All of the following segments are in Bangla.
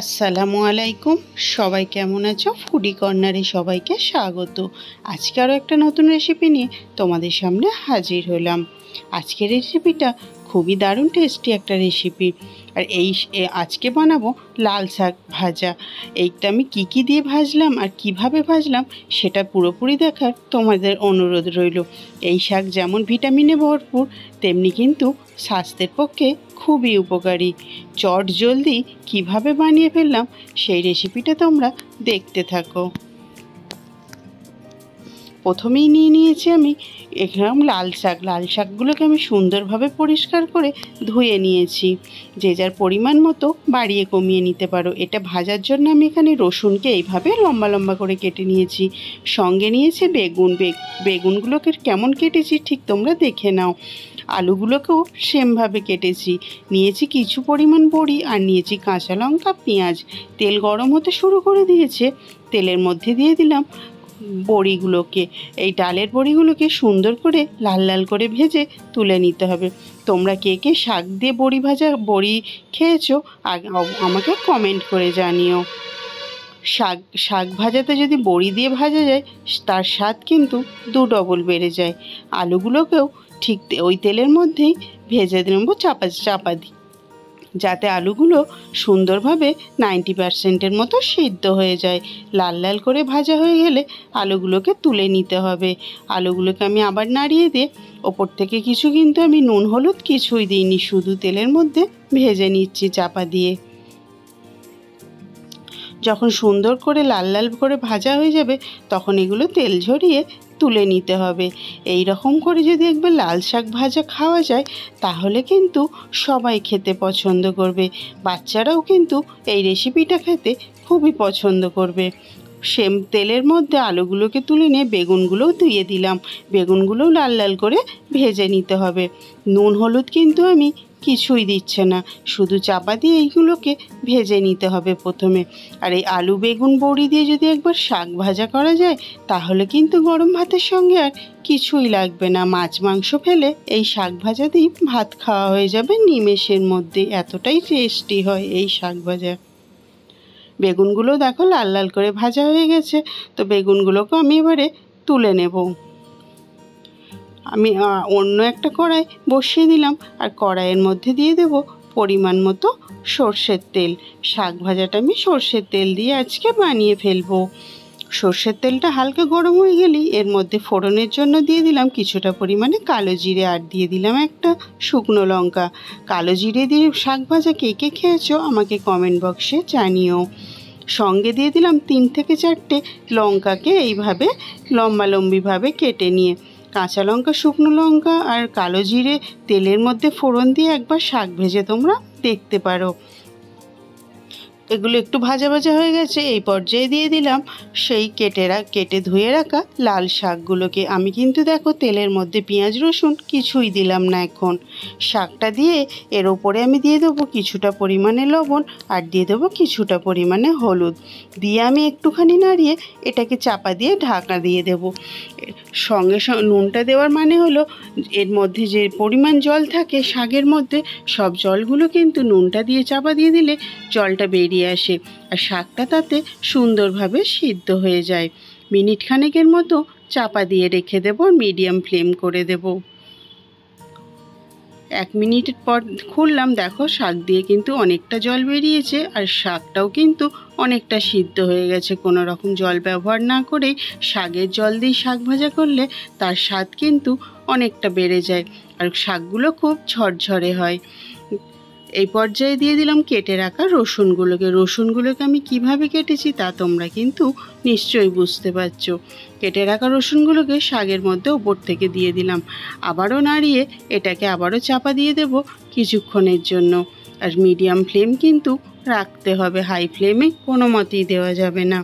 আসসালামু আলাইকুম। সবাই কেমন আছো? ফুডি কর্নারে সবাইকে স্বাগত। আজকে আরও একটা নতুন রেসিপি নিয়ে তোমাদের সামনে হাজির হলাম। আজকের রেসিপিটা খুবই দারুণ টেস্টি একটা রেসিপি। আর আজকে বানাবো লাল শাক ভাজা। এইটা আমি কি দিয়ে ভাজলাম আর কিভাবে ভাজলাম সেটা পুরোপুরি দেখার তোমাদের অনুরোধ রইল। এই শাক যেমন ভিটামিনে ভরপুর, তেমনি কিন্তু স্বাস্থ্যের পক্ষে খুবই উপকারী। চট জলদি কিভাবে বানিয়ে ফেললাম সেই রেসিপিটা তোমরা দেখতে থাকো। প্রথমেই নিয়ে নিয়েছি আমি এরকম লাল শাকগুলোকে আমি সুন্দরভাবে পরিষ্কার করে ধুয়ে নিয়েছি। যে যার পরিমাণ মতো বাড়িয়ে কমিয়ে নিতে পারো। এটা ভাজার জন্য আমি এখানে রসুনকে এইভাবে লম্বা লম্বা করে কেটে নিয়েছি। সঙ্গে নিয়েছি বেগুনগুলোকে কেমন কেটেছি ঠিক তোমরা দেখে নাও। আলুগুলোকেও সেমভাবে কেটেছি। নিয়েছি কিছু পরিমাণ বড়ি আর নিয়েছি কাঁচা লঙ্কা, পেঁয়াজ। তেল গরম হতে শুরু করে দিয়েছে। তেলের মধ্যে দিয়ে দিলাম বড়িগুলোকে। এই ডালের বড়িগুলোকে সুন্দর করে লাল লাল করে ভেজে তুলে নিতে হবে। তোমরা কে কে শাক দিয়ে বড়ি খেয়েছো আমাকে কমেন্ট করে জানিও। শাক ভাজাতে যদি বড়ি দিয়ে ভাজা যায় তার স্বাদ কিন্তু ডবল বেড়ে যায়। আলুগুলোকেও ঠিক ওই তেলের মধ্যেই ভেজে নেব চাপা দিই, যাতে আলুগুলো সুন্দরভাবে 90% মতো সিদ্ধ হয়ে যায়। লাল লাল করে ভাজা হয়ে গেলে আলুগুলোকে তুলে নিতে হবে। আলুগুলোকে আমি আবার নাড়িয়ে দিয়ে ওপর থেকে কিন্তু আমি নুন হলুদ কিছুই দিইনি, শুধু তেলের মধ্যে ভেজে নিচ্ছি চাপা দিয়ে। যখন সুন্দর করে লাল লাল করে ভাজা হয়ে যাবে তখন এগুলো তেল ঝরিয়ে তুলে নিতে হবে। এই রকম করে যদি একবার লাল শাক ভাজা খাওয়া যায় তাহলে কিন্তু সবাই খেতে পছন্দ করবে। বাচ্চারাও কিন্তু এই রেসিপিটা খেতে খুবই পছন্দ করবে। সেম তেলের মধ্যে আলুগুলোকে তুলে নিয়ে বেগুনগুলোও দিয়ে দিলাম। বেগুনগুলোও লাল লাল করে ভেজে নিতে হবে। নুন হলুদ কিন্তু আমি কিছুই দিচ্ছে না, শুধু চাপা দিয়ে এইগুলোকে ভেজে নিতে হবে প্রথমে। আর এই আলু বেগুন বড়ি দিয়ে যদি একবার শাক ভাজা করা যায় তাহলে কিন্তু গরম ভাতের সঙ্গে আর কিছুই লাগবে না। মাছ মাংস ফেলে এই শাক ভাজা দিয়ে ভাত খাওয়া হয়ে যাবে নিমেষের মধ্যে। এতটাই টেস্টি হয় এই শাক ভাজা। বেগুনগুলো দেখো লাল লাল করে ভাজা হয়ে গেছে, তো বেগুনগুলোকে আমি এবারে তুলে নেব। আমি অন্য একটা কড়াই বসিয়ে দিলাম আর কড়াইয়ের মধ্যে দিয়ে দেব পরিমাণ মতো সর্ষের তেল। শাক ভাজাটা আমি সর্ষের তেল দিয়ে আজকে বানিয়ে ফেলবো। সর্ষের তেলটা হালকা গরম হয়ে গেলেই এর মধ্যে ফোড়নের জন্য দিয়ে দিলাম কিছুটা পরিমাণে কালো জিরে আর দিয়ে দিলাম একটা শুকনো লঙ্কা। কালো জিরে দিয়ে শাক ভাজা কে কে খেয়েছো আমাকে কমেন্ট বক্সে জানিও। সঙ্গে দিয়ে দিলাম 3 থেকে 4টে লঙ্কাকে এইভাবে লম্বিভাবে কেটে নিয়ে। কাঁচা লঙ্কা, শুকনো লঙ্কা আর কালো জিরে তেলের মধ্যে ফোড়ন দিয়ে একবার শাক ভেজে তোমরা দেখতে পারো। এগুলো একটু ভাজা ভাজা হয়ে গেছে। এই পর্যায়ে দিয়ে দিলাম সেই কেটে ধুয়ে রাখা লাল শাকগুলোকে। আমি কিন্তু দেখো তেলের মধ্যে পেঁয়াজ রসুন কিছুই দিলাম না। এখন শাকটা দিয়ে এর ওপরে আমি দিয়ে দেবো কিছুটা পরিমাণে লবণ আর দিয়ে দেবো কিছুটা পরিমাণে হলুদ দিয়ে আমি একটুখানি নাড়িয়ে এটাকে চাপা দিয়ে ঢাকা দিয়ে দেবো। সঙ্গে নুনটা দেওয়ার মানে হলো এর মধ্যে যে পরিমাণ জল থাকে শাকের মধ্যে সব জলগুলো কিন্তু নুনটা দিয়ে চাপা দিয়ে দিলে জলটা বেরিয়ে আসে আর শাকটা তাতে সুন্দরভাবে সিদ্ধ হয়ে যায়। মিনিট খানেকের মতো চাপা দিয়ে রেখে দেবো, মিডিয়াম ফ্লেম করে দেব। 1 মিনিট পর খুললাম, দেখো শাক দিয়ে কিন্তু অনেকটা জল বেরিয়েছে আর শাকটাও কিন্তু অনেকটা সিদ্ধ হয়ে গেছে। কোনো রকম জল ব্যবহার না করেই শাকের জল দিয়ে শাক ভাজা করলে তার স্বাদ কিন্তু অনেকটা বেড়ে যায় আর শাকগুলো খুব ঝরঝরে হয়। এই পর্যায়ে দিয়ে দিলাম কেটে রাখা রসুনগুলোকে আমি কিভাবে কেটেছি তা তোমরা কিন্তু নিশ্চয়ই বুঝতে পারছো। কেটে রাখা রসুনগুলোকে শাকের মধ্যে উপর থেকে দিয়ে দিলাম। আবারও নাড়িয়ে এটাকে আবারও চাপা দিয়ে দেব কিছুক্ষণের জন্য। আর মিডিয়াম ফ্লেম কিন্তু রাখতে হবে, হাই ফ্লেমে কোনো মতেই দেওয়া যাবে না।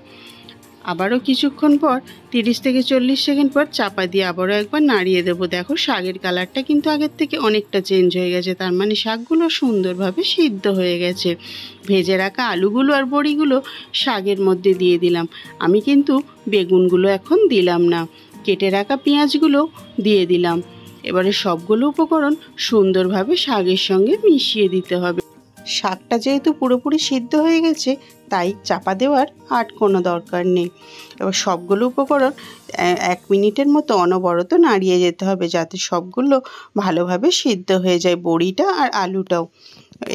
আবারও কিছুক্ষণ পর 30 থেকে 40 সেকেন্ড পর চাপা দিয়ে আবারও একবার নাড়িয়ে দেবো। দেখো শাকের কালারটা কিন্তু আগের থেকে অনেকটা চেঞ্জ হয়ে গেছে, তার মানে শাকগুলো সুন্দরভাবে সিদ্ধ হয়ে গেছে। ভেজে রাখা আলুগুলো আর বড়িগুলো শাকের মধ্যে দিয়ে দিলাম। আমি কিন্তু বেগুনগুলো এখন দিলাম না। কেটে রাখা পেঁয়াজগুলো দিয়ে দিলাম। এবারে সবগুলো উপকরণ সুন্দরভাবে শাকের সঙ্গে মিশিয়ে দিতে হবে। শাকটা যেহেতু পুরোপুরি সিদ্ধ হয়ে গেছে তাই চাপা দেওয়ার আর কোনো দরকার নেই। এবার সবগুলো উপকরণ 1 মিনিটের মতো অনবরত নাড়িয়ে যেতে হবে যাতে সবগুলো ভালোভাবে সিদ্ধ হয়ে যায়, বড়িটা আর আলুটাও।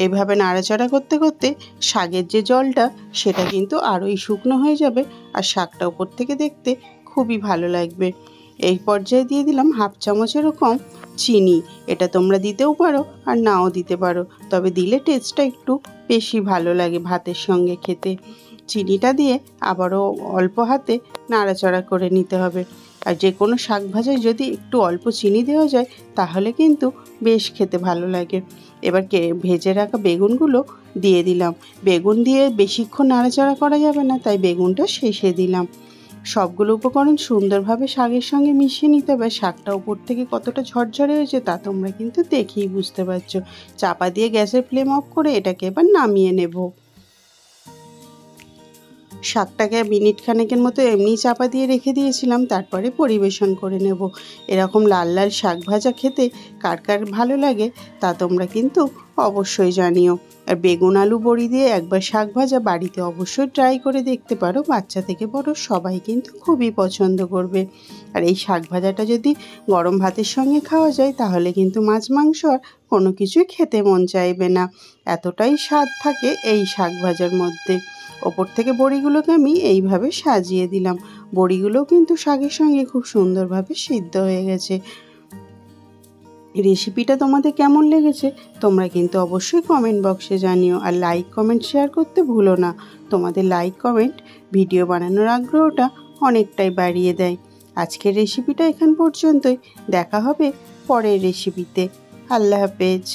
এভাবে নাড়াচাড়া করতে করতে শাকের যে জলটা সেটা কিন্তু আরোই শুকনো হয়ে যাবে আর শাকটা উপর থেকে দেখতে খুবই ভালো লাগবে। এই পর্যায়ে দিয়ে দিলাম 1/2 চামচেরও কম চিনি। এটা তোমরা দিতেও পারো আর নাও দিতে পারো, তবে দিলে টেস্টটা একটু বেশি ভালো লাগে ভাতের সঙ্গে খেতে। চিনিটা দিয়ে আবারও অল্প হাতে নাড়াচাড়া করে নিতে হবে। আর যে কোনো শাক ভাজায় যদি একটু অল্প চিনি দেওয়া যায় তাহলে কিন্তু বেশ খেতে ভালো লাগে। এবার ভেজে রাখা বেগুনগুলো দিয়ে দিলাম। বেগুন দিয়ে বেশিক্ষণ নাড়াচাড়া করা যাবে না, তাই বেগুনটা শেষে দিলাম। সবগুলো উপকরণ সুন্দরভাবে শাকের সঙ্গে মিশিয়ে নিতে হবে। শাকটা উপর থেকে কতটা ঝরঝরে হয়েছে তা তোমরা কিন্তু দেখেই বুঝতে পারছো। চাপা দিয়ে গ্যাসের ফ্লেম অফ করে এটাকে এবার নামিয়ে নেব। শাকটাকে মিনিট খানেকের মতো এমনি চাপা দিয়ে রেখে দিয়েছিলাম, তারপরে পরিবেশন করে নেব। এরকম লাল লাল শাক ভাজা খেতে কার কার ভালো লাগে তা তোমরা কিন্তু অবশ্যই জানিও। আর বেগুন আলু বড়ি দিয়ে একবার শাক ভাজা বাড়িতে অবশ্যই ট্রাই করে দেখতে পারো, বাচ্চা থেকে বড় সবাই কিন্তু খুবই পছন্দ করবে। আর এই শাক ভাজাটা যদি গরম ভাতের সঙ্গে খাওয়া যায় তাহলে কিন্তু মাছ মাংস আর কোনো কিছুই খেতে মন চাইবে না, এতটাই স্বাদ থাকে এই শাক ভাজার মধ্যে। ওপর থেকে বড়িগুলোকে আমি এইভাবে সাজিয়ে দিলাম। বড়িগুলোও কিন্তু শাকের সঙ্গে খুব সুন্দরভাবে সিদ্ধ হয়ে গেছে। রেসিপিটা তোমাদের কেমন লেগেছে তোমরা কিন্তু অবশ্যই কমেন্ট বক্সে জানিও। আর লাইক কমেন্ট শেয়ার করতে ভুলো না। তোমাদের লাইক কমেন্ট ভিডিও বানানোর আগ্রহটা অনেকটাই বাড়িয়ে দেয়। আজকের রেসিপিটা এখান পর্যন্তই। দেখা হবে পরের রেসিপিতে। আল্লাহ হাফেজ।